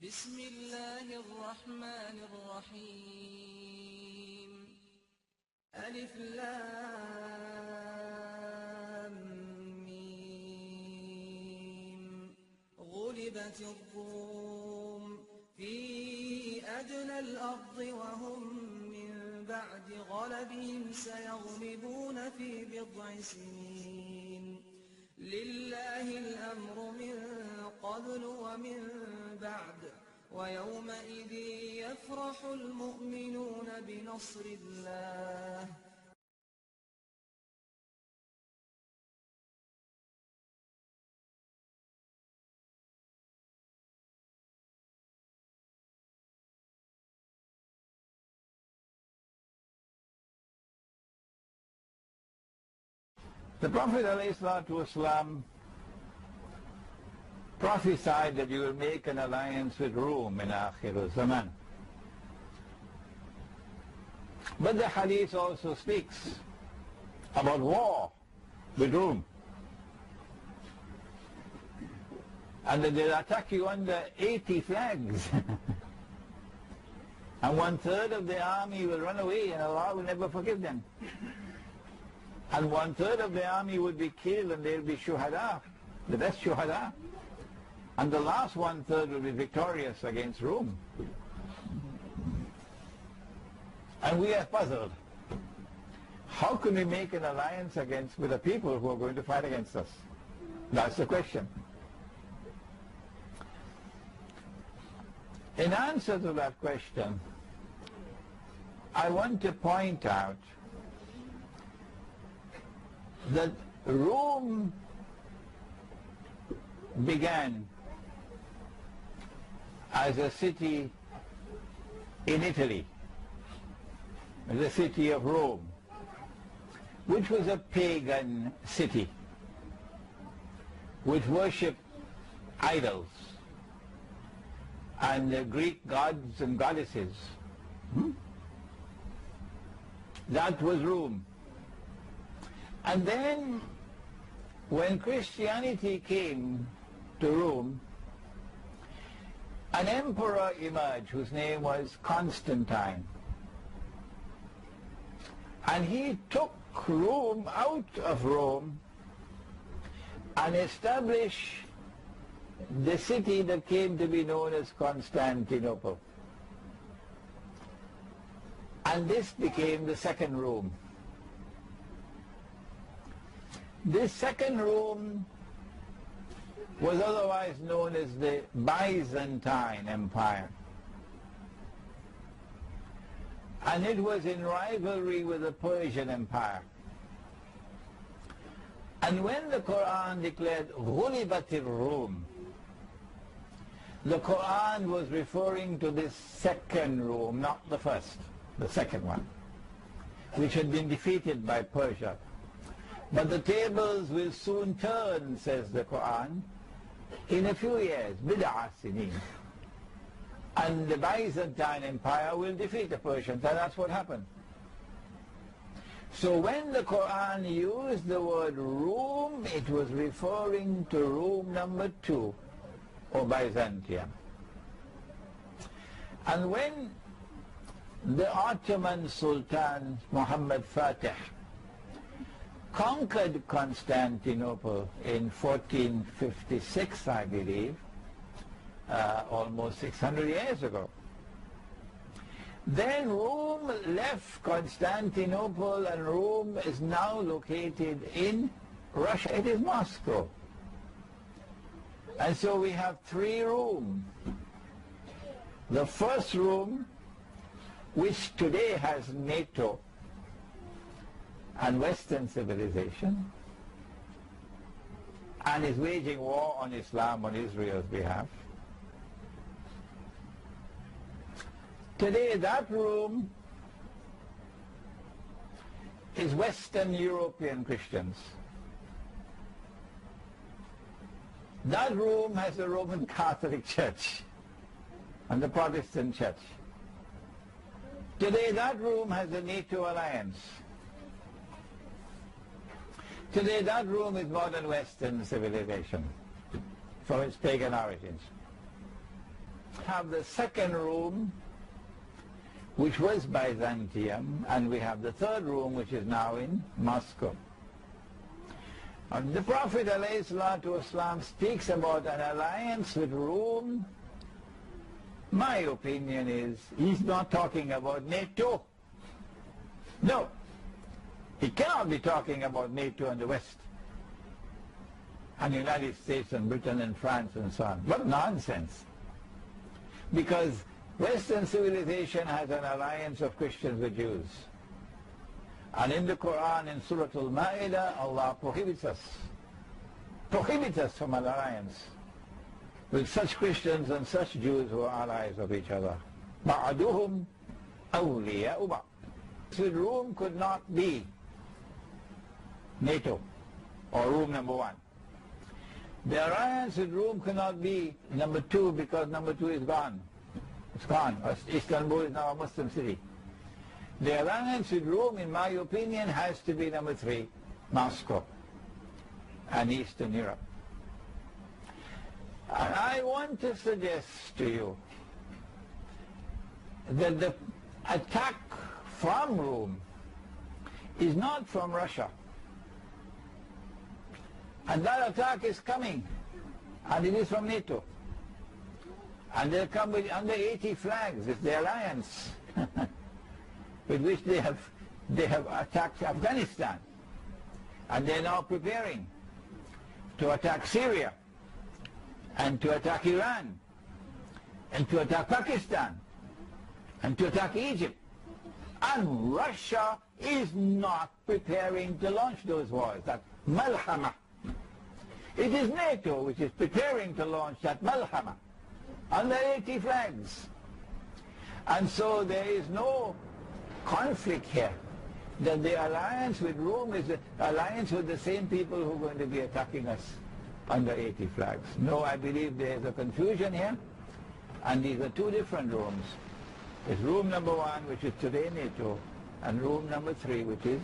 بسم الله الرحمن الرحيم ألف لام ميم غلبت الروم في أدنى الأرض وهم من بعد غلبهم سيغلبون في بضع سنين لله الأمر من قبل ومن بعد ويومئذ يفرح المؤمنون بنصر الله The Prophet ﷺ prophesied that you will make an alliance with Rome in Akhir Zaman. But the hadith also speaks about war with Rome. And that they'll attack you under 80 flags. And 1/3 of the army will run away and Allah will never forgive them. And 1/3 of the army would be killed and they'll be shuhada, the best shuhada. And the last 1/3 will be victorious against Rome. And we are puzzled. How can we make an alliance with the people who are going to fight against us? That's the question. In answer to that question, I want to point out that Rome began as a city in Italy, the city of Rome, which was a pagan city, which worshipped idols and the Greek gods and goddesses. That was Rome. And then when Christianity came to Rome, an emperor emerged whose name was Constantine. And he took Rome out of Rome and established the city that came to be known as Constantinople. And this became the second Rome. This second Rome was otherwise known as the Byzantine Empire. And it was in rivalry with the Persian Empire. And when the Quran declared غُلِبَتِ الرُّوم, the Quran was referring to this second Rome, not the first, the second one, which had been defeated by Persia. But the tables will soon turn, says the Quran, in a few years, bid'a sinin. And the Byzantine Empire will defeat the Persians, and that's what happened. So when the Quran used the word Rome, it was referring to Rome number 2, or Byzantium. And when the Ottoman Sultan Muhammad Fatih conquered Constantinople in 1456, I believe, almost 600 years ago. Then Rome left Constantinople, and Rome is now located in Russia. It is Moscow. And so we have 3 Rome. The first Rome, which today has NATO and Western civilization, and is waging war on Islam on Israel's behalf. Today that Rome is Western European Christians. That Rome has the Roman Catholic Church and the Protestant Church. Today that Rome has the NATO alliance. Today that Rome is modern Western civilization from its pagan origins. have the second room, which was Byzantium, and we have the third room, which is now in Moscow. And the Prophet ﷺ speaks about an alliance with Rome. My opinion is he's not talking about NATO. No, he cannot be talking about NATO and the West, and the United States and Britain and France and so on. What nonsense. Because Western civilization has an alliance of Christians with Jews. And in the Quran, in Surah Al-Ma'idah, Allah prohibits us from an alliance with such Christians and such Jews who are allies of each other. بَعْدُهُمْ أَوْلِيَاءُ بَعْضٍ. With Rome could not be NATO or Rome number one. The alliance with Rome cannot be number two, because number two is gone. It's gone. Istanbul is now a Muslim city. The alliance with Rome, in my opinion, has to be number three, Moscow and Eastern Europe. And I want to suggest to you that the attack from Rome is not from Russia. And that attack is coming, and it is from NATO. And they'll come with under 80 flags. It's the alliance with which they have attacked Afghanistan. And they're now preparing to attack Syria, and to attack Iran, and to attack Pakistan, and to attack Egypt. And Russia is not preparing to launch those wars. That's malhama. It is NATO which is preparing to launch that malhama under 80 flags. And so there is no conflict here. That the alliance with Rome is an alliance with the same people who are going to be attacking us under 80 flags. No, I believe there is a confusion here, and these are two different Romes. There's Rome number one, which is today NATO, and Rome number three, which is